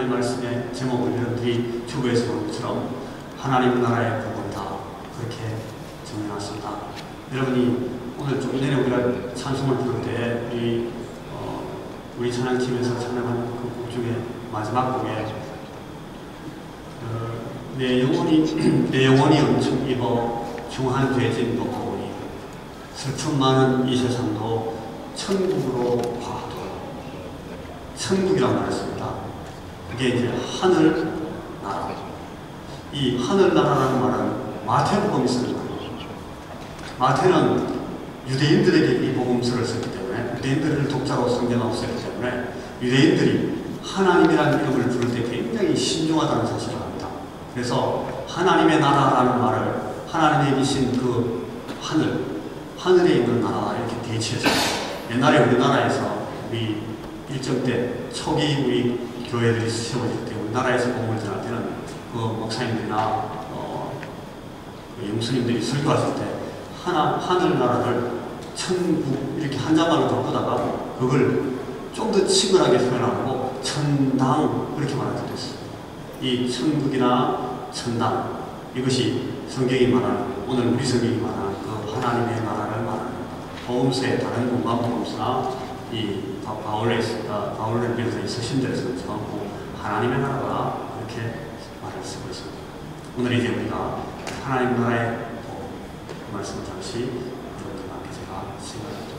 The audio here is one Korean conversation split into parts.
하나님 말씀의 제목을 여러분들이 주부에서 본 것처럼 하나님 나라의 복음이다, 그렇게 정해놨습니다. 여러분이 오늘 좀 전에 우리가 찬송을 부를 때 우리 찬양팀에서 찬양한 그 곡 중에 마지막 곡에 내 영혼이 엄청 입어 중한 죄진도 보니 슬픔 많은 이 세상도 천국으로 가도, 천국이라고 말했습니다. 그게 이제 하늘 나라. 이 하늘 나라라는 말은 마태복음이 쓰는 거예요. 마태는 유대인들에게 이 복음서를 썼기 때문에, 유대인들을 독자로 성경하고 썼기 때문에 유대인들이 하나님이라는 이름을 부를 때 굉장히 신중하다는 사실을 압니다. 그래서 하나님의 나라라는 말을 하나님의 계신 그 하늘에 있는 나라 이렇게 대체해서, 옛날에 우리나라에서 우리 일정 때 초기 우리 교회들이 세워질 때 우리나라에서 복음을 전할 때는 그 목사님들이나 그 영수님들이 설교하실 때 하늘나라를 천국 이렇게 한자말로 바꾸다가 그걸 좀 더 친근하게 표현하고 천당 그렇게 말하기도 했어요. 이 천국이나 천당, 이것이 성경이 말하는, 오늘 우리 성경이 말하는 그 하나님의 나라를 말하는 복음서의 다른 공간 복음서나 이 바울을 비롯해서 서신들에서는 전부 하나님의 나라가 그렇게 말을 쓰고 있습니다. 오늘 이제 우리가 하나님 나라의 그 말씀을 잠시 여러분들과 함께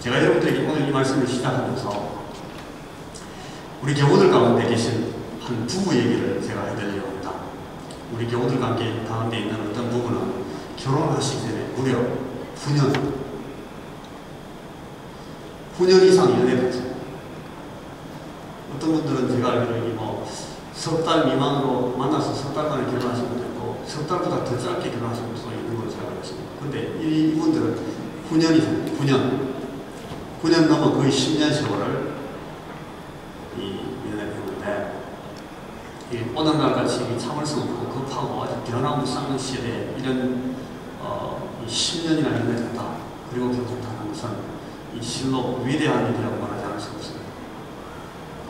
제가 여러분들에게 오늘 이 말씀을 시작하면서 우리 교우들 가운데 계신 한 부부 얘기를 제가 해드리려고 합니다. 우리 교우들 가운데 있는 어떤 부부는 결혼하시기 전에 무려 9년 이상 연애를 했어요. 어떤 분들은 제가 알기로 석 달 미만으로 만나서 석 달만에 결혼하신 분도 있고, 석 달보다 더 짧게 결혼하신 분도 있는 걸로 제가 알고 있습니다. 근데 이분들은 9년 이상, 9년 넘어 거의 10년 세월을 연애를 했는데, 어느 날같이 참을성 없고 급하고 아주 변화무 쌍는 시대에 이런 10년이나 연애를 했다, 그리고 결혼했다는 것은 이 실로 위대한 일이라고 말하지 않을 수 없습니다.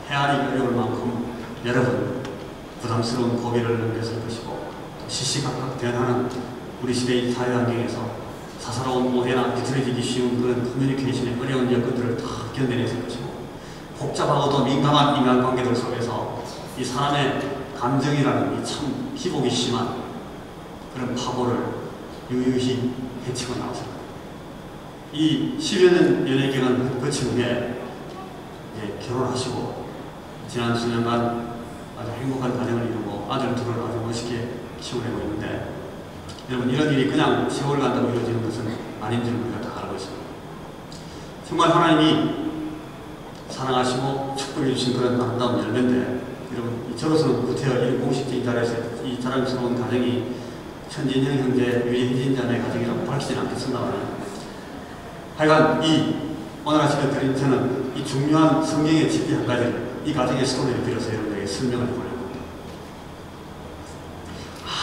헤아리기 어려울 만큼 여러분 부담스러운 고비를 넘겼을 것이고, 또 시시각각 변하는 우리 시대의 사회 환경에서 사사로운 오해나 비틀어지기 쉬운 그런 커뮤니케이션의 어려운 여건들을 다 견뎌냈을 것이고, 복잡하고도 민감한 인간관계들 속에서 이 사람의 감정이라는 이 참 기복이 심한 그런 파고를 유유히 헤치고 나왔습니다. 이 10여 년 연애 기간을 거친 후에 결혼하시고 지난 수년간 아주 행복한 가정을 이루고 아들 둘을 아주 멋있게 키워내고 있는데, 여러분 이런 일이 그냥 세월 간다고 이루어지는 것은 아닌 줄 우리가 다 알고 있습니다. 정말 하나님이 사랑하시고 축복해 주신 그런 아름다운 열매인데, 여러분 저로서는 구태여 이 공식적인 자리에서 이 자랑스러운 가정이 천진영 형제, 유혜진 자매의 가정이라고 밝히지는 않겠습니다만, 하여간 오늘 아침에 드린 저는 이 중요한 성경의 진리 한 가지를 이 가정의 스토리를 빌어서 여러분에게 설명을 해보려고 합니다.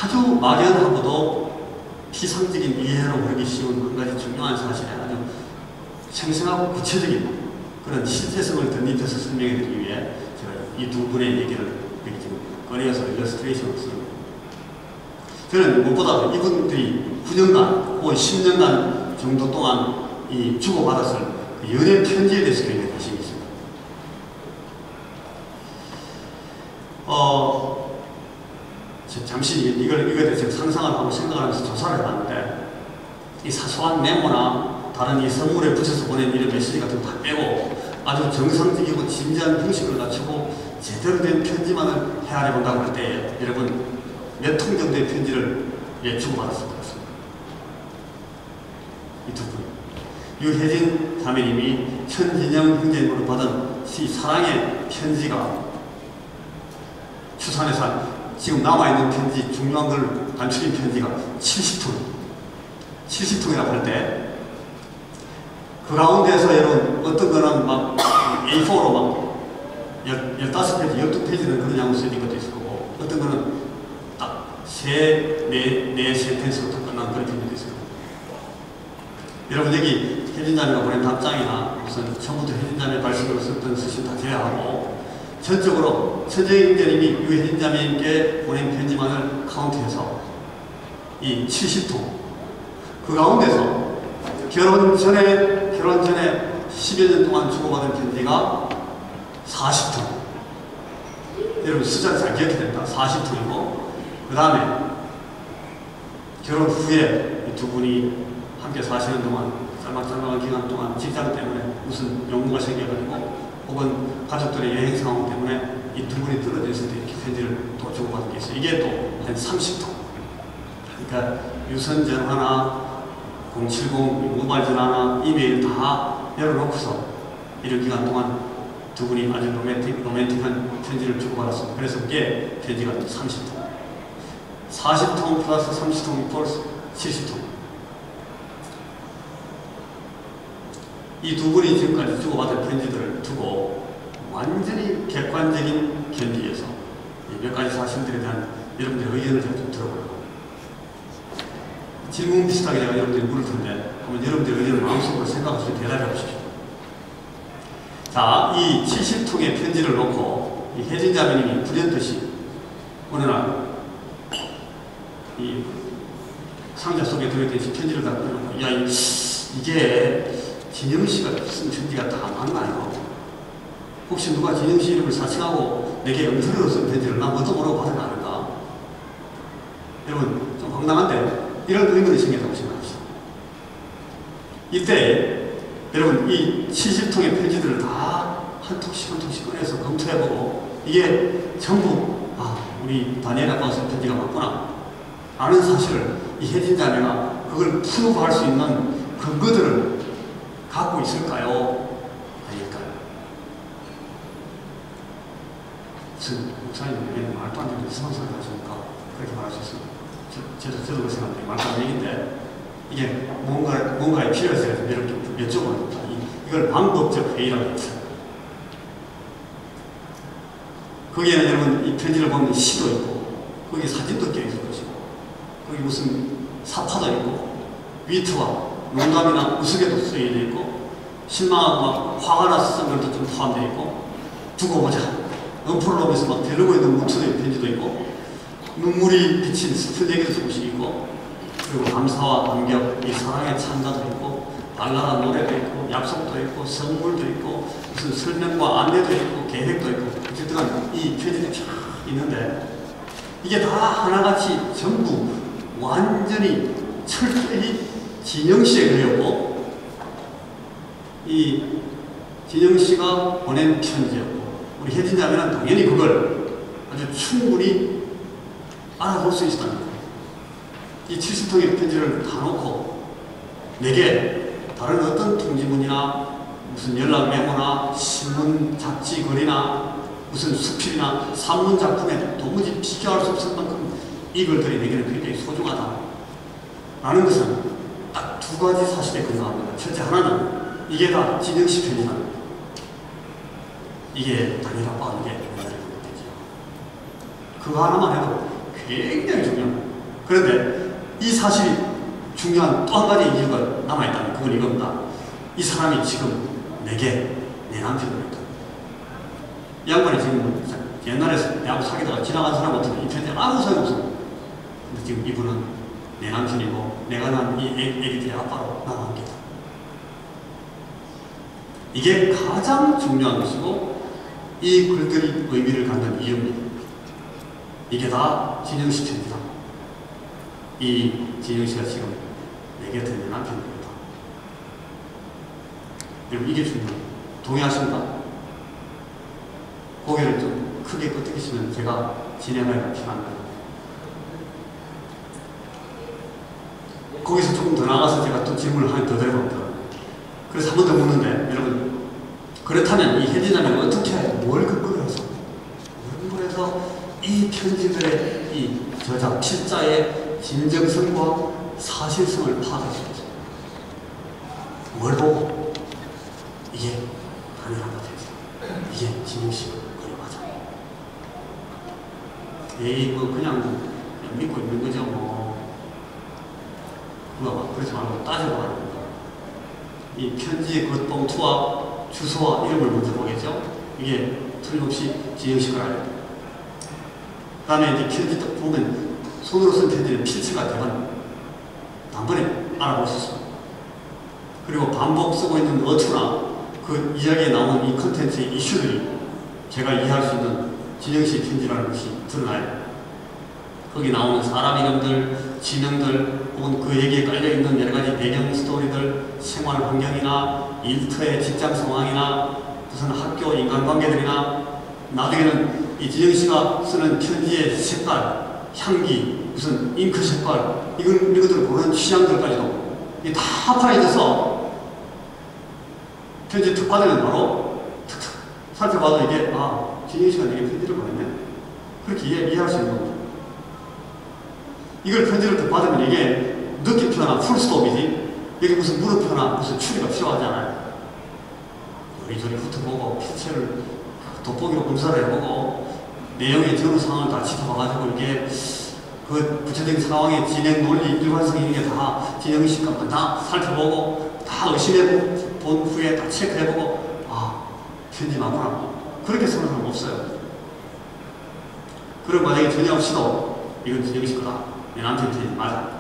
아주 막연하고도 피상적인 이해로 보기 쉬운 한 가지 중요한 사실에 아주 생생하고 구체적인 그런 실제성을 덧입혀서 설명해 드리기 위해 제가 이 두 분의 얘기를 여기 지금 꺼내어서 일러스트레이션을 씁니다. 저는 무엇보다 이분들이 9년간 혹은 10년간 정도 동안 이 주고받았을 연애 편지에 대해서 굉장히 관심이 있습니다. 잠시 이거에 대해서 상상을 하고 생각을 하면서 조사를 해봤는데, 이 사소한 메모나 다른 이 선물에 붙여서 보낸 이런 메시지 같은 거 다 빼고 아주 정상적이고 진지한 형식을 갖추고 제대로 된 편지만을 헤아려 본다고 할 때 여러분 몇 통 정도의 편지를 주고받았을 것 같습니다. 이 두 분. 유혜진 자매님이 천진영 형제님으로 받은 이 사랑의 편지가 추산에서 지금 남아있는 편지, 중요한 걸 감추린 편지가 70통이라고 할 때, 그 가운데서 여러분 어떤 거는 막 A4로 막 15페이지, 12페이지는 그런 양으로 써진 것도 있을 거고, 어떤 거는 딱 네 센텐스부터 끝난 그런 편지도 있을 거고. 여러분 여기 혜진자매가 보낸 답장이나 무슨 처음부터 혜진자매 발식으로 썼던 서신 다 제외하고 전적으로 천재임대님이 유해진 자매님께 보낸 편지만을 카운트해서 이 70통, 그 가운데서 결혼 전에 10여 년 동안 주고받은 편지가 40통. 여러분 숫자를 잘 기억해야 된다. 40통이고, 그 다음에 결혼 후에 이 두 분이 함께 사시는 동안, 짤막짤막한 기간 동안 직장 때문에 무슨 용무가 생겨가지고 혹은 가족들의 여행 상황 때문에 이 두 분이 떨어져 있을 때 이렇게 편지를 또 주고받은 게 있어요. 이게 또 한 30통. 그러니까 유선 전화나 070 모바일 전화나 이메일 다 열어놓고서 이런 기간 동안 두 분이 아주 로맨틱한 편지를 주고받았습니다. 그래서 그게 편지가 30통. 40통 플러스 30통 플러스 70통. 이 두 분이 지금까지 주고받은 편지들을 두고 완전히 객관적인 견디에서 몇 가지 사실들에 대한 여러분들의 의견을 좀 들어보려고. 질문 비슷하게 제가 여러분들이 물을 텐데 한번 여러분들의 의견을 마음속으로 생각하시고 대답해 보십시오. 자, 이 70통의 편지를 놓고 이 혜진 자매님이 불현듯이 어느 날 이 상자 속에 들어있던 편지를 다 꺼내놓고, 야, 이게 진영 씨가 쓴 편지가 다 맞나 이거? 혹시 누가 진영 씨 이름을 사칭하고 내게 영서로 쓴 편지를 나 뭣도 모르고 받은 거 아닐까? 여러분 좀 황당한데 이런 의문이 생겼다고 생각합시다. 이때 여러분 이 70통의 편지들을 다 한 통씩 한 통씩 꺼내서 검토해보고 이게 전부 우리 다니엘 아빠가 쓴 편지가 맞구나 라는 사실을 이 혜진 자매가 그걸 프루브할 수 있는 근거들을 갖고 있을까요? 아닐까요? 무슨 목사님 왜 말도 안 되는 이상한 소리 하십니까? 그렇게 말할 수 있습니다. 저도 그렇게 생각합니다. 말도 안 되는 얘기인데 이게 뭔가에 필요해서 이렇게 여쭤봅니다. 이걸 방법적 회의라고 했어요. 거기에는 여러분 이 편지를 보면 시도 있고 거기 사진도 껴있을 것이고 거기 무슨 사파도 있고 위트와 농담이나 우스개도 쓰여져 있고 실망하고 막 화가 나서 쓴 것도 좀 포함되어 있고 두고 보자 은포를 놓으면서 막 데르고 있는 무투의 편지도 있고 눈물이 비친 슬픈 얘기도 조금씩 있고 그리고 감사와 감격, 이 사랑의 찬가도 있고 발랄한 노래도 있고 약속도 있고 선물도 있고 무슨 설명과 안내도 있고 계획도 있고 어쨌든 이 편지들이 쫙 있는데 이게 다 하나같이 전부 완전히 철저히 진영씨에 그렸고 이 진영씨가 보낸 편지였고 우리 혜진 자매는 당연히 그걸 아주 충분히 알아볼 수 있었다는 거예요. 이 70통의 편지를 다 놓고 내게 다른 어떤 통지문이나 무슨 연락 메모나 신문 잡지 글이나 무슨 수필이나 산문 작품에 도무지 비교할 수 없을 만큼 이 글들이 내게는 굉장히 소중하다 라는 것은 딱 두 가지 사실에 근거합니다. 첫째 하나는 이게 다 진영씨 편지라는 거예요. 이게 다니엘 아빠가 이게 옛날에 보낸 편지야. 그거 하나만 해도 굉장히 중요합니다. 그런데 이 사실이 중요한 또 한 가지 이유가 남아있다면 그건 이겁니다. 이 사람이 지금 내게 내 남편으로 있다. 이 양반이 지금 옛날에 내하고 사귀다가 지나간 사람 같으면 이 편지에 아무 소용없습니다. 근데 지금 이분은 내 남편이고 내가 낳은 이 애기들의 아빠로 남아갑니다. 이게 가장 중요한 것이고 이 글들이 의미를 갖는 이유입니다. 이게 다 진영씨 편지다. 이 진영씨가 지금 내게 든 내 남편입니다. 여러분 이게 중요합니다. 동의하십니까? 고개를 좀 크게 끄덕이시면 제가 진행하기가 편합니다. 거기서 조금 더 나가서 제가 또 질문을 하나 더 드려봅니다. 그래서 한 번 더 묻는데 여러분 그렇다면 이 혜진 자매는 어떻게 뭘 근거로 해서 이 편지들의 이 저자 필자의 진정성과 사실성을 파악할 수 있습니다. 뭘 보고 이게 다니엘 아빠 편지다. 이게 진영씨 그래 맞아. 에이 뭐 그냥 믿고 있는 거죠 뭐. 그러지 말고 따져봐야 됩니다. 이 편지의 그 봉투와 주소와 이름을 먼저 보겠죠? 이게 틀림없이 진영식 걸 알아요. 그 다음에 이제 편지 딱 보면 손으로 쓴 편지는 필체가 대반 단번에 알아볼 수 있어요. 그리고 반복 쓰고 있는 어투나 그 이야기에 나오는 이 컨텐츠의 이슈들이 제가 이해할 수 있는 진영식 편지라는 것이 드러나요. 거기 나오는 사람 이름들, 지명들, 혹은 그 얘기에 깔려있는 여러가지 배경 스토리들, 생활 환경이나 일터의 직장 상황이나 무슨 학교 인간관계들이나 나중에는 이 진영씨가 쓰는 편지의 색깔, 향기, 무슨 잉크 색깔, 이것들을 보는 취향들까지도 이게 다 파헤쳐서 편지 특화되면 바로 툭툭 살펴봐도 이게 진영씨가 내게 편지를 보냈네. 그렇게 이해할 수 있는 겁니다. 이걸 편지를 더 받으면 이게 느낌표나 풀스톱이지 여기 무슨 물음표나 무슨 추리가 필요하지 않아요. 요리조리 훑어보고 필체를 돋보기로 검사를 해보고 내용의 전후 상황을 다 짚어봐가지고 이게 그 구체적인 상황의 진행 논리 일관성이 이게 다 진영식과 다 살펴보고 다 의심해 본 후에 다 체크해보고 편지 맞구나 그렇게 쓰는 사람 없어요. 그런 과정이 전혀 없이도 이건 진영식 거다. 내 남편 편지 맞아.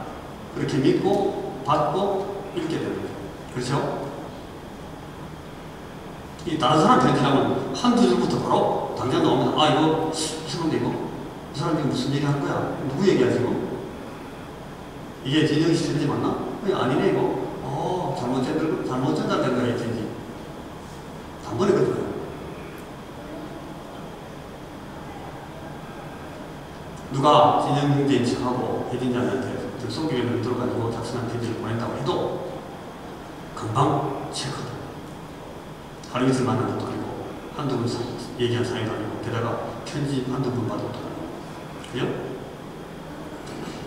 그렇게 믿고 받고 읽게 되는 거예요. 그렇죠? 이 다른 사람 편지라면 한두 줄부터 바로 당장 나오면 이거 무슨 건데 이거? 이 사람이 무슨 얘기 하는 거야? 누구 얘기야 지금? 이게 진영식 편지 맞나? 아니네 이거. 잘못 전달된 거야 이 편지. 단번에 그렇거든. 누가 진영 형제인 척하고 혜진자한테 속기를 들어가지고 작성한 편지를 보낸다고 해도 금방 체크하다. 하루 이틀 만난 것도 아니고 한두 번 얘기한 사이도 아니고 게다가 편지 한두 번 받은 것도 아니고 그죠?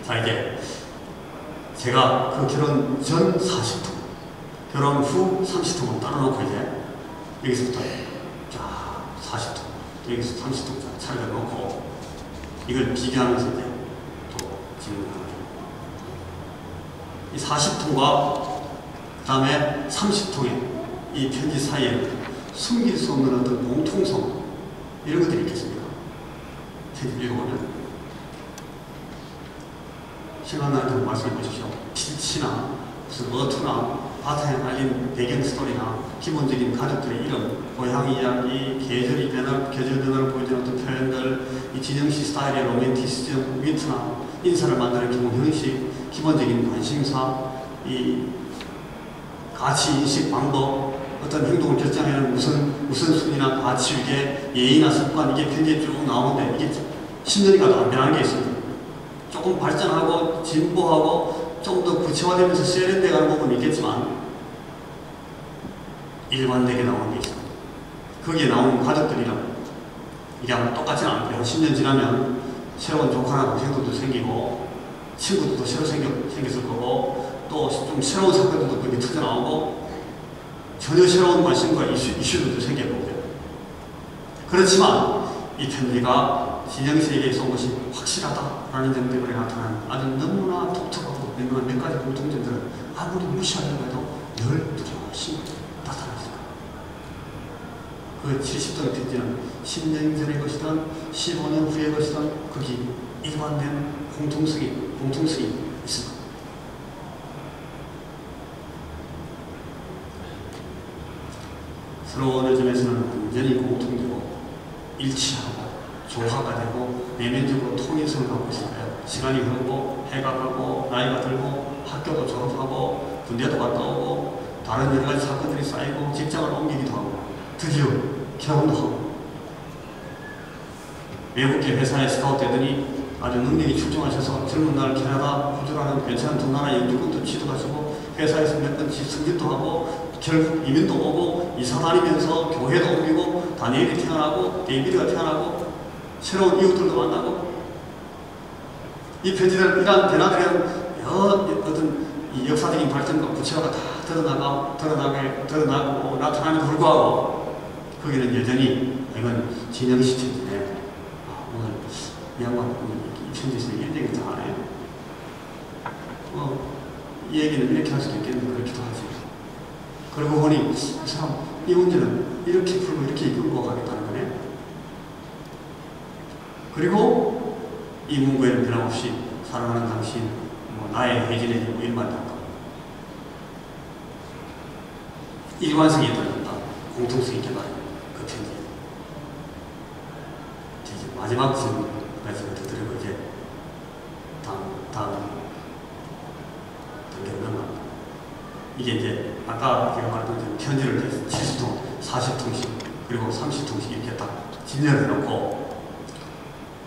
자 이제 제가 그 결혼 전 40통 결혼 후 30통을 따라놓고 이제 여기서부터 자 40통 여기서 30통 차례를 놓고 이걸 비교하면서 이제 또 질문합니다. 이 40통과 그 다음에 30통의 이 편지 사이에 숨길 수 없는 어떤 공통성 이런 것들이 있겠습니까? 편지 읽어보면 생각나는 걸 말씀해 보십시오. 필치나 무슨 어투나 바탕에 깔린 배경 스토리나 기본적인 가족들의 이름, 고향 이야기, 계절 변화를 보여주는 어떤 표현들, 이 진영씨 스타일의 로맨티시즘, 위트나 인사를 만드는 기본 형식, 기본적인 관심사, 이 가치 인식 방법, 어떤 행동을 결정하는 무슨 순위나 가치 위계, 예의나 습관 이게 편지에 쭉 나오는데 이게 10년이 가도 안 변하는 게 있습니다. 조금 발전하고 진보하고 좀 더 구체화되면서 세련돼 가는 부분이 있겠지만 일관되게 나오는 게 있습니다. 거기에 나오는 가족들이랑 이게 아마 똑같지는 않고요. 10년 지나면 새로운 조카나 동생들도 생기고 친구들도 새로 생겼을 거고 또 좀 새로운 사건들도 거기 터져나오고 전혀 새로운 관심과 이슈들도 생길 거고요. 그렇지만 이 편지가 진영씨에게서 온 것이 확실하다라는 점 때문에 나타나는 아주 너무나 독특하고 몇 가지 공통점들은 아무리 무시하려고 해도 늘 뚜렷이 나타났을까. 그 70통의 편지는 10년 전의 것이든 15년 후의 것이든 거기 일관된 공통성이 있을 겁니다. 서로 어느 점에서는 완전히 공통되고 일치하고 조화가 되고 내면적으로 통일성을 갖고 있을까요? 시간이 흐르고 해가 가고 나이가 들고 학교도 졸업하고 군대도 갔다 오고 다른 여러 가지 사건들이 쌓이고 직장을 옮기기도 하고 드디어 결혼도 하고 외국계 회사에 스카웃되더니 아주 능력이 출중하셔서 젊은 날 캐나다, 호주라는 괜찮은 두 나라 영주권도 취득하시고 회사에서 몇 번 승진도 하고 결국 이민도 오고 이사 다니면서 교회도 옮기고 다니엘이 태어나고 데이비드가 태어나고 새로운 이웃들도 만나고 이 편지들은 이러한 변화들은 어떤 이 역사적인 발전과 구체화가 다 드러나고 나타남에도 불구하고 거기는 여전히 이건 진영씨 편지네. 오늘 이 양반 이 편지에서 이런 얘기를 다 하네. 이 얘기는 이렇게 할 수도 있겠는데 그렇기도 하지. 그러고 보니 이 사람 이 문제는 이렇게 풀고 이렇게 이끌고 가겠다는 거네. 그리고 이 문구에는 변함없이 사랑하는 당신, 나의 혜진의 뭐 일만 닦아. 일관성이 있다든가 공통성이 있게 말이에요. 그 편지. 이제 마지막 질문까지 드리고 이제 다음 단계로 넘어갑니다. 이게 이제 아까 제가 말했던 편지를 70통, 40통씩 그리고 30통씩 이렇게 딱 진열해 놓고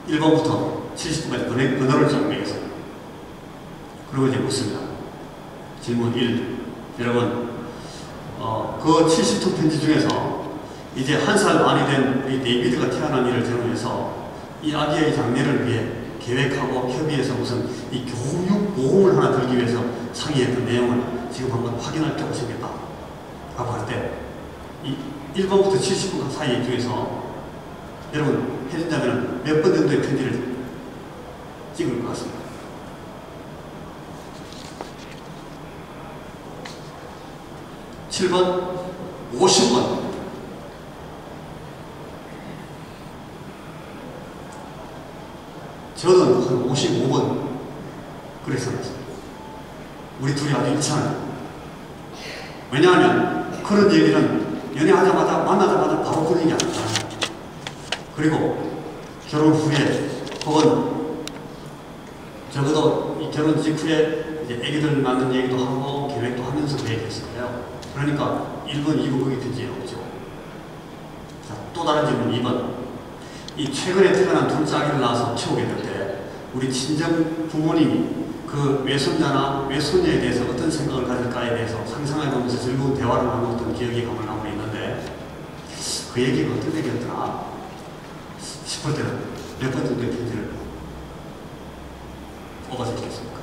1번부터 70번까지 번호를 쫙 매겼어요. 그리고 이제 묻습니다. 질문 1. 여러분, 그 70통 편지 중에서 이제 1살 만이 된 우리 데이비드가 태어난 일을 전후해서 이 아기의 장래를 위해 계획하고 협의해서 무슨 이 교육 모험을 하나 들기 위해서 상의했던 내용을 지금 한번 확인할 필요가 생겼다. 라고 할 때, 이 1번부터 70번 사이 중에서 여러분, 해준다면 몇 번 정도의 편지를 찍을 것 같습니다. 7번, 50번. 저는 한 55번 그래서 우리 둘이 아주 일치하는. 왜냐하면 그런 얘기는 연애하자마자 만나자마자 바로 그런 얘기 아니잖아요. 그리고 결혼 후에 혹은 적어도 이 결혼 직후에 이제 애기들 낳는 얘기도 하고 계획도 하면서 그 얘기했을 거예요. 그러니까 1번, 2번 거기 편지에 없죠. 자, 또 다른 질문 2번. 이 최근에 태어난 둘째 아기를 낳아서 키우게 될 때 우리 친정 부모님이 그 외손자나 외손녀에 대해서 어떤 생각을 가질까에 대해서 상상해 보면서 즐거운 대화를 나누었던 기억이 가물가물 있는데 그 얘기가 어떤 얘기였더라 싶을 때는 몇 번 정도의 편지를 뽑아서 읽겠습니까?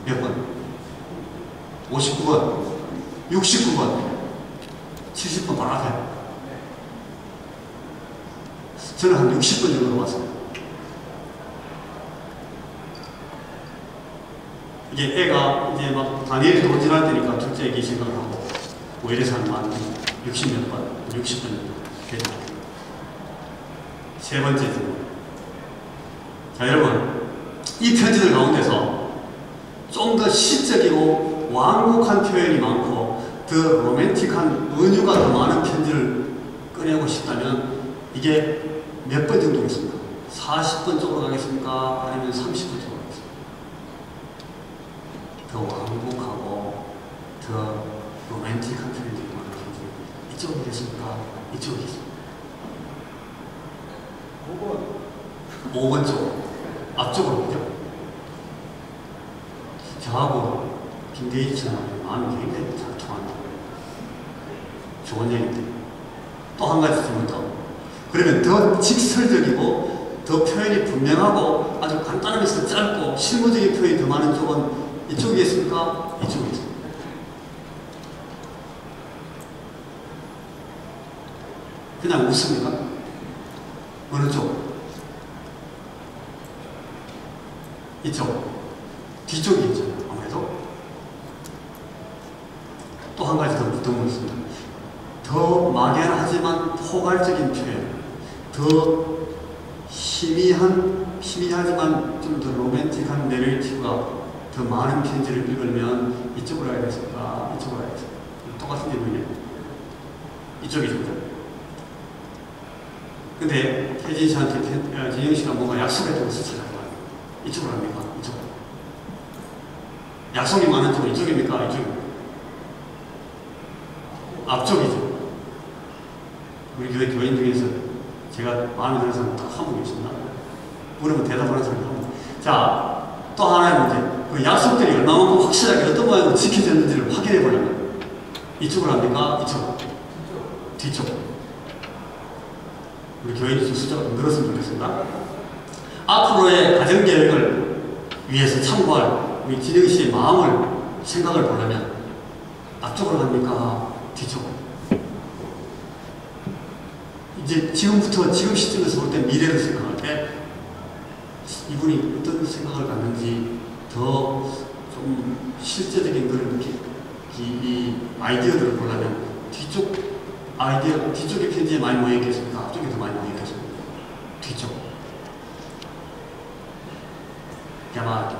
몇 번? 59번, 69번, 70번 바로 앞에. 저는 한 60번 정도로 왔어요. 이게 애가 이제 막 다니엘이 돌진할 때니까 둘째 애기 생각을 하고 뭐 이래서 한 60몇 번, 60번 정도 되죠. 세 번째 질문. 자, 여러분, 이 편지들 가운데서 좀 더 시적이고 완곡한 표현이 많고 더 로맨틱한 은유가 더 많은 편지를 꺼내고 싶다면 이게 몇 번 정도겠습니까? 40번 쪽으로 가겠습니까? 아니면 30번 쪽으로 가겠습니까? 더 완곡하고 더 로맨틱한 표현이 많은 편지 이쪽으로 가겠습니까? 이쪽으로 가겠습니까? 5번 쪽 앞쪽으로 오죠. 저하고 김대희처럼 마음이 굉장히 잘 통한다. 좋은 얘기인데 또 한 가지 질문 더. 그러면 더 직설적이고 더 표현이 분명하고 아주 간단하면서 짧고 실무적인 표현이 더 많은 쪽은 이쪽이겠습니까? 이쪽이겠습니까? 그냥 웃습니까? 어느 쪽? 이쪽? 뒤쪽이 있잖아요. 아무래도 또 한 가지 더 묻습니다. 더 막연하지만 포괄적인 표현, 더 희미하지만 좀 더 로맨틱한 내레이티브가 더 많은 편지를 읽으면 이쪽으로 가야겠습니까? 이쪽으로 가야겠습니까? 똑같은 질문이에요. 이쪽이죠. 근데 혜진 씨한테 진영 씨가 뭔가 약속했던 것을 찾아봐요. 이쪽으로 갑니까? 이쪽으로. 약속이 많은 쪽은 이쪽입니까? 이쪽입니까? 앞쪽이죠. 우리 교회 교인 중에서 제가 마음에 드는 사람 딱 한 분 계십니다. 물으면 대답하는 사람이 한 분. 자, 또 하나의 문제. 그 약속들이 얼마만큼 확실하게 어떤 모양으로 지켜졌는지를 확인해 보려면 이쪽으로 합니까? 이쪽? 뒤쪽? 우리 교인이 좀 숫자가 좀 늘었으면 좋겠습니다. 앞으로의 가정계획을 위해서 참고할 우리 진영 씨의 마음을 생각을 보려면 앞쪽으로 갑니까? 뒤쪽으로? 이제 지금부터 지금 시점에서 볼 때 미래를 생각할 때 이분이 어떤 생각을 갖는지 더 좀 실제적인 그런 이 아이디어들을 보려면 뒤쪽 아이디어 뒤쪽에 편지에 많이 모여있겠습니까? 앞쪽에 더 많이 모여있겠습니까? 뒤쪽. 아마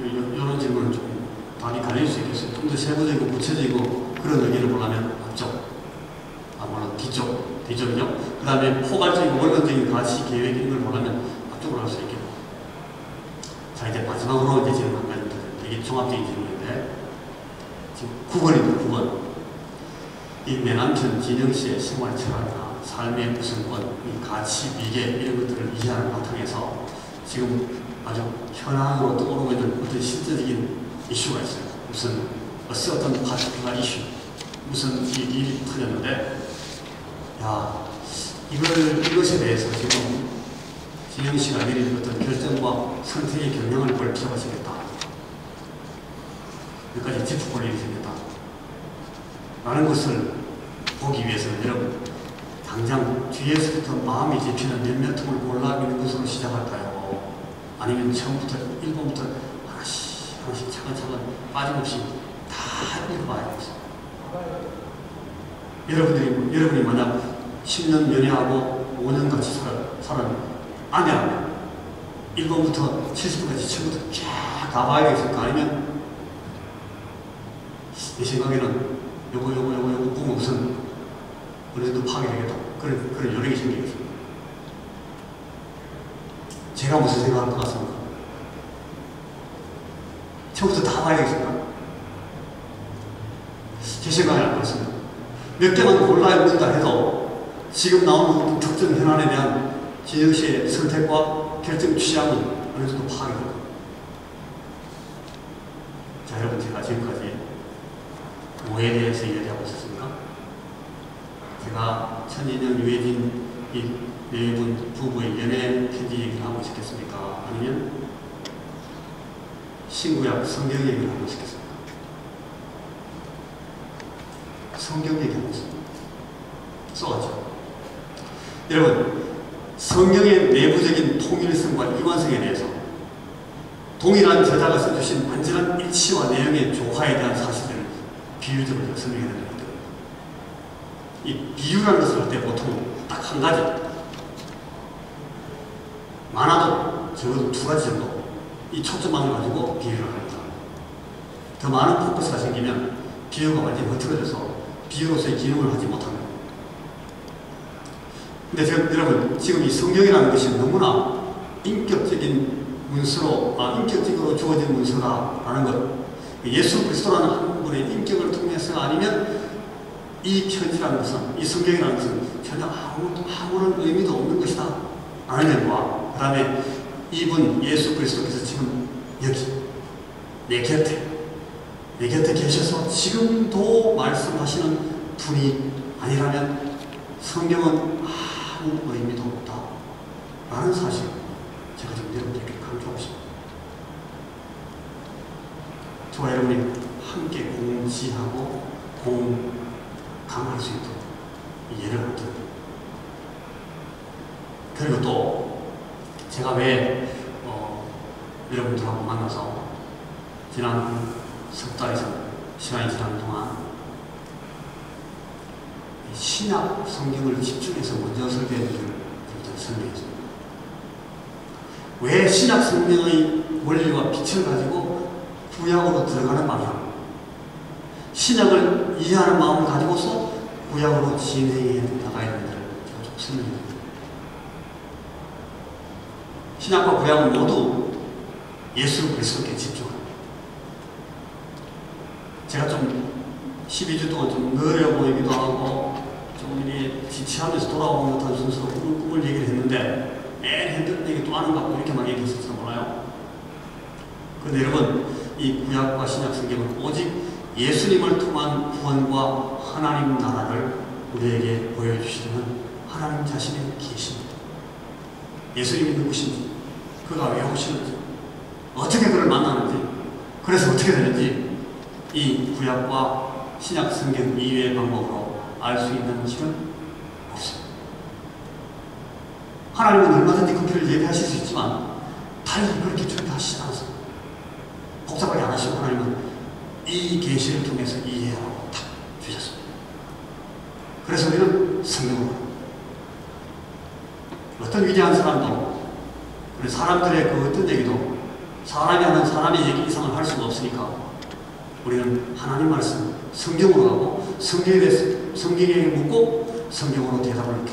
이런 질문은 좀 답이 갈릴 수 있겠어요. 좀 더 세부적이고 구체적이고 그런 의견을 보려면 앞쪽, 물론 뒤쪽이죠. 그 다음에 포괄적이고 원론적인 가치 계획 이런 걸 보려면 앞쪽으로 할 수 있겠고. 자, 이제 마지막으로 이제 질문 한 가지 더. 이게 종합적인 질문인데, 지금 9번입니다. 9번. 이 내 남편 진영 씨의 생활 철학이나 삶의 구성권, 이 가치, 미개 이런 것들을 이해하는 바탕에서 지금 아주 현안으로 떠오르고 있는 어떤 실제적인 이슈가 있어요. 무슨 어떤 파티클러 이슈, 무슨 일이 터졌는데, 야, 이것에 대해서 지금 진영 씨가 내린 어떤 결정과 선택의 경영을 볼 필요가 있겠다. 몇 가지 짚어볼 일이 생겼다. 라는 것을 보기 위해서는 여러분, 당장 뒤에서부터 마음이 잡히는 몇몇 통을 골라 있는 것으로 시작할까요? 아니면 처음부터 1번부터 하나씩 차근차근 빠짐없이 다 읽어봐야겠어요. 여러분이 만약 10년 연애하고 5년 같이 살은 아내라면 1번부터 70번까지 처음부터 쫙 가봐야겠을까? 아니면 내 생각에는 요거 보면 우선 어느 정도 파괴되겠다. 그런 요령이 생기겠습니다. 제가 무슨 생각할 것 같습니까? 처음부터 다 봐야 되겠습니까? 제 생각이 안 그렇습니다. 몇 개만 골라 읽는다 해도 지금 나오는 특정 현안에 대한 진영 씨의 선택과 결정 취향은 어느 정도 파괴됩니다. 자, 여러분, 제가 지금까지 뭐에 대해서 이야기하고 있었습니까? 제가 천인영, 유해진 이 네 분 부부의 연애 편지 얘기를 하고 싶겠습니까? 아니면 신구약 성경 얘기를 하고 싶겠습니까? 성경 얘기하고 있습니다. 써왔죠. 여러분, 성경의 내부적인 통일성과 일관성에 대해서 동일한 저자가 써주신 완전한 일치와 내용의 조화에 대한 사실을 비유적으로 설명해야 됩니다. 이 비유라는 것을 할 때 보통 딱 한 가지, 많아도 적어도 2가지 정도 이 초점만을 가지고 비유를 합니다. 더 많은 포커스가 생기면 비유가 완전히 흐트러져서 비유로서의 기능을 하지 못합니다. 근데 여러분, 지금 이 성경이라는 것이 너무나 인격적인 문서로, 인격적으로 주어진 문서다라는 것, 예수 그리스도라는 한 분의 인격을 통해서 아니면 이 편지라는 것은, 이 성경이라는 것은 전혀 아무런 의미도 없는 것이다 라는 점과, 그 다음에 이분 예수 그리스도께서 지금 여기 내 곁에 계셔서 지금도 말씀하시는 분이 아니라면 성경은 아무 의미도 없다 라는 사실, 제가 좀 여러분들께 강조하고 싶습니다. 저와 여러분이 함께 공지하고 공감할 수 있도록 예를 드립니다. 그리고 또 제가 왜 여러분들하고 만나서 지난 석 달 이상 시간이 지난 동안 신약 성경을 집중해서 먼저 설계해 주기를 설명했습니다. 왜 신약 성경의 원리와 빛을 가지고 구약으로 들어가는 방향, 신약을 이해하는 마음을 가지고서 구약으로 진행해 나가야 되는지를 제가 좀 설명해드립니다. 신약과 구약은 모두 예수 그리스도께 집중합니다. 제가 좀 12주 동안 좀 느려 보이기도 하고 좀 이렇게 지치하면서 돌아오는 듯한 순서로 꿈을 얘기를 했는데 매일 힘든 얘기 또 하는 것 같고 이렇게만 얘기했을지 몰라요. 그런데 여러분, 이 구약과 신약 성경은 오직 예수님을 통한 구원과 하나님 나라를 우리에게 보여주시는 하나님 자신의 계시입니다. 예수님이 누구신지, 그가 왜 오시는지, 어떻게 그를 만나는지, 그래서 어떻게 되는지 이 구약과 신약 성경 이외의 방법으로 알 수 있는 것은 없습니다. 하나님은 얼마든지 그 길을 얘기하실 수 있지만 달리 그렇게 준비하시지 않았습니다. 복잡하게 안 하시고 하나님은 이 계시를 통해서 이해하고 딱 주셨습니다. 그래서 우리는 성경으로 어떤 위대한 사람도 그리고 사람들의 그 어떤 얘기도 사람이 하는 사람의 얘기 이상을 할 수가 없으니까 우리는 하나님 말씀 성경으로 하고 성경에 대해서 성경에 묻고 성경으로 대답을 이렇게.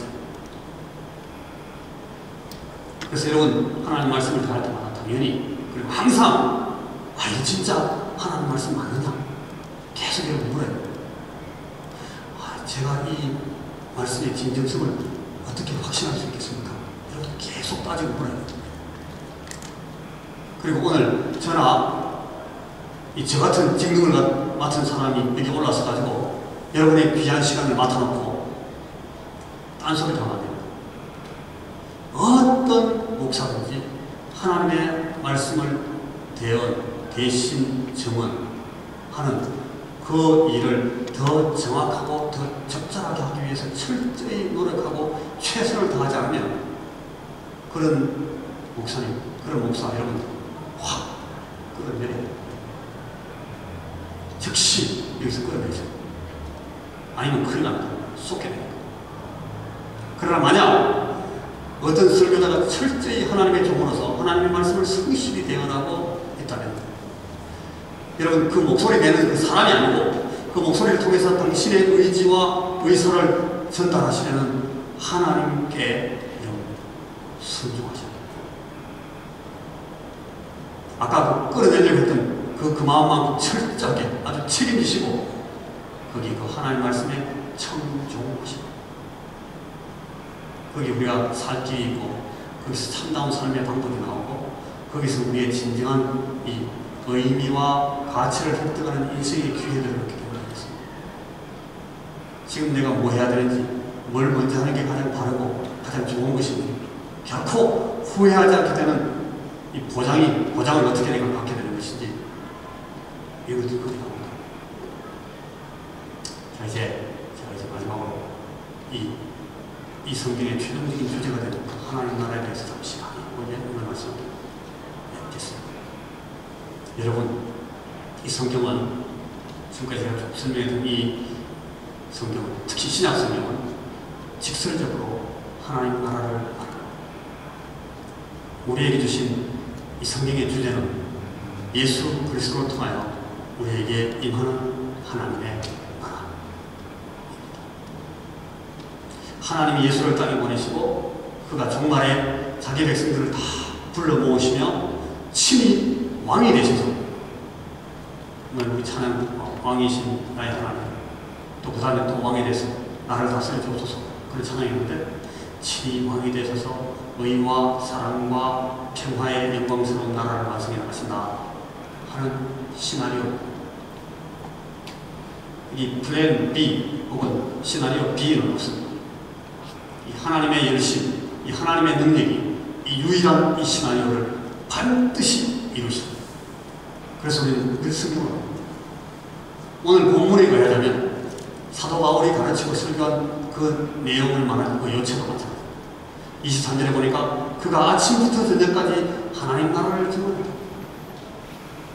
그래서 여러분 하나님 말씀을 다할 때마다 당연히 그리고 항상 이게 진짜 하나님 말씀 맞느냐 계속 여러분 물어요. 제가 이 말씀의 진정성을 어떻게 확신할 수 있겠습니까? 여러분 계속 따지고 물어요. 그리고 오늘 저나 저 같은 직능을 맡은 사람이 여기 올라서 가지고 여러분의 귀한 시간을 맡아놓고 딴소리를 하면 안 됩니다. 어떤 목사든지 하나님의 말씀을 대신 증언하는 그 일을 더 정확하고 더 적절하게 하기 위해서 철저히 노력하고 최선을 다하지 않으면 그런 목사님, 그런 목사 여러분 확 끌어내려요. 즉시 여기서 끌어내죠. 아니면 큰일 납니다. 쏟게 됩니다. 그러나 만약 어떤 설교자가 철저히 하나님의 종으로서 하나님의 말씀을 성실히 대언하고 있다면 여러분 그 목소리 내는 그 사람이 아니고 그 목소리를 통해서 당신의 의지와 의사를 전달하시려는 하나님께 여러분 순종하셔야 됩니다. 아까 그 끌어내려고 했던 그 마음만큼 철저하게 아주 책임지시고 거기 그 하나님 말씀에 청종하시고 거기 우리가 살 길이 있고 거기서 참다운 삶의 방법이 나오고 거기서 우리의 진정한 이 의미와 가치를 획득하는 인생의 기회들을 이렇게 되어가겠습니다. 지금 내가 뭐 해야 되는지 뭘 먼저 하는 게 가장 바르고 가장 좋은 것인지 결코 후회하지 않게 되는 이 보장을 어떻게 내가 갖게 되는 것인지 이것들이 거기 나옵니다. 자 제가 이제 마지막으로 이 성경의 최종적인 주제가 되는 하나님 나라에 대해서 잠시 오늘 말씀 뵙겠습니다. 여러분 이 성경은 지금까지 제가 쭉 설명했던 이 성경은 특히 신약 성경은 직설적으로 하나님 나라를 말합니다. 우리에게 주신 이 성경의 주제는 예수 그리스도를 통하여 우리에게 임하는 하나님의 나라. 하나님이 예수를 땅에 보내시고 그가 종말에 자기 백성들을 다 불러 모으시며 친히 왕이 되셔서 오늘 우리 찬양 왕이신 나의 하나님 또 그 다음에 또 왕이 돼서 나를 다스려 주옵소서 그런 찬양이었는데 친히 왕이 되셔서 의와 사랑과 평화의 영광스러운 나라를 완성해 나가신다 하는 시나리오. 이 플랜 B 혹은 시나리오 B는 없습니다. 이 하나님의 열심, 이 하나님의 능력이 이 유일한 이 시나리오를 반드시 이루십니다. 그래서 우리는 늘 성경을 합니다. 오늘 본문에 가자면 사도 바울이 가르치고 설교한 그 내용을 말하는 그 요체가 마찬가지입니다. 23절에 보니까 그가 아침부터 저녁까지 하나님 나라를 증언합니다.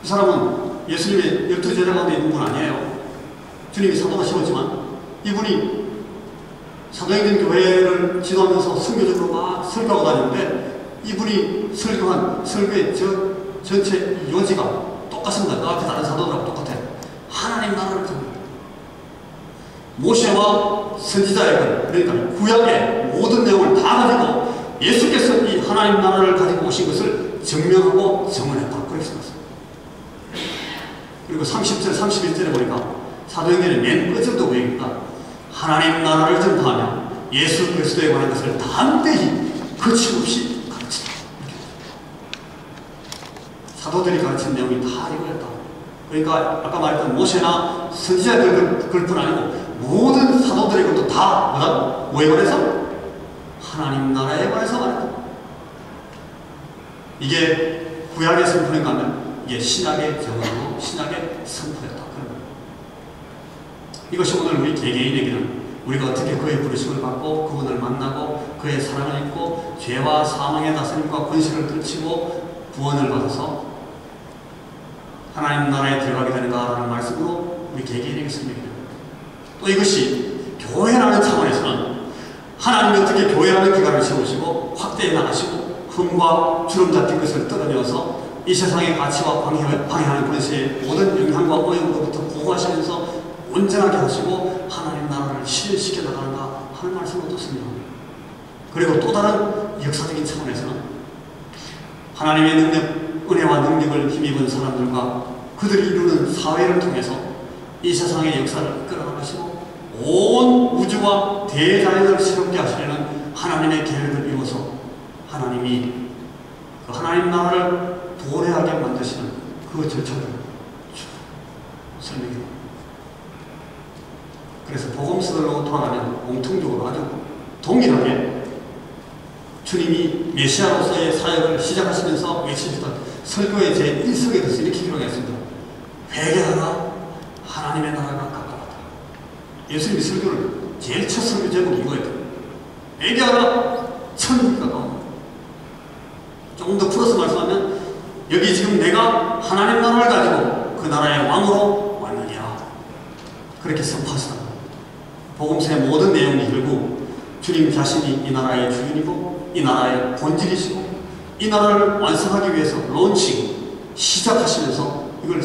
이 사람은 예수님의 12제자 가운데 있는 분 아니에요. 주님이 사도가 세웠지만 이분이 사도행전 교회를 지도하면서 선교적으로 막 설교하고 다니는데 이분이 설교한 설교의 전체 요지가 똑같습니다. 그 앞에 다른 사도들하고 똑같아요. 하나님 나라를 증언합니다. 모세와 선지자의 글, 그러니까 구약의 모든 내용을 다 가지고 예수께서 이 하나님 나라를 가지고 오신 것을 증명하고 증언했다. 그렇게 생각했습니다. 그리고 30절, 31절에 보니까 사도행전의 맨 끝에도 보니까 하나님 나라를 전파하며 예수 그리스도에 관한 것을 담대히 거침없이 가르치다. 사도들이 가르친 내용이 다 이거였다. 그러니까 아까 말했던 모세나 선지자들 글뿐 아니고 모든 사도들의 것도 다 뭐에 관해서? 하나님 나라에 관해서 말했다. 이게 구약의 선포인가 하면 이게 신약의 정언으로 신약의 선포였다. 이것이 오늘 우리 개개인에게는 우리가 어떻게 그의 부르심을 받고 그분을 만나고 그의 사랑을 입고 죄와 사망의 다스림과 권세를 떨치고 구원을 받아서 하나님 나라에 들어가게 되는가라는 말씀으로 우리 개개인에게 설명이 됩니다. 또 이것이 교회라는 차원에서는 하나님이 어떻게 교회라는 기관을 세우시고 확대해 나가시고 흠과 주름 잡힌 것을 뜯어내어서 이 세상의 가치와 방해하는 권세의 모든 영향과 오염으로부터 보호하시면서 온전하게 하시고 하나님 나라를 실현시켜 나가는가 하는 말씀을 얻었습니다. 그리고 또 다른 역사적인 차원에서는 하나님의 능력, 은혜와 능력을 힘입은 사람들과 그들이 이루는 사회를 통해서 이 세상의 역사를 끌어나가시고 온 우주와 대자연을 새롭게 하시려는 하나님의 계획을 이루어서 하나님이 그 하나님 나라를 도래하게 만드시는 그 절차를 설명해요. 그래서 복음서로 돌아가면 공통적으로 아주 동일하게 주님이 메시아로서의 사역을 시작하시면서 외치셨던 설교의 제1석에서 이렇게 기록했습니다. 회개하라, 하나님의 나라가 가까웠다. 예수님이 설교를 제일 첫 설교 제목이 이거였다. 회개하라, 천국이 가까웠다. 조금 더 풀어서 말씀하면 여기 지금 내가 하나님 나라를 가지고 그 나라의 왕으로 왔느니라. 그렇게 선포하시다. 복음서의 모든 내용이 결국 주님 자신이 이 나라의 주인이고 이 나라의 본질이시고 이 나라를 완성하기 위해서 론칭, 시작하시면서 이걸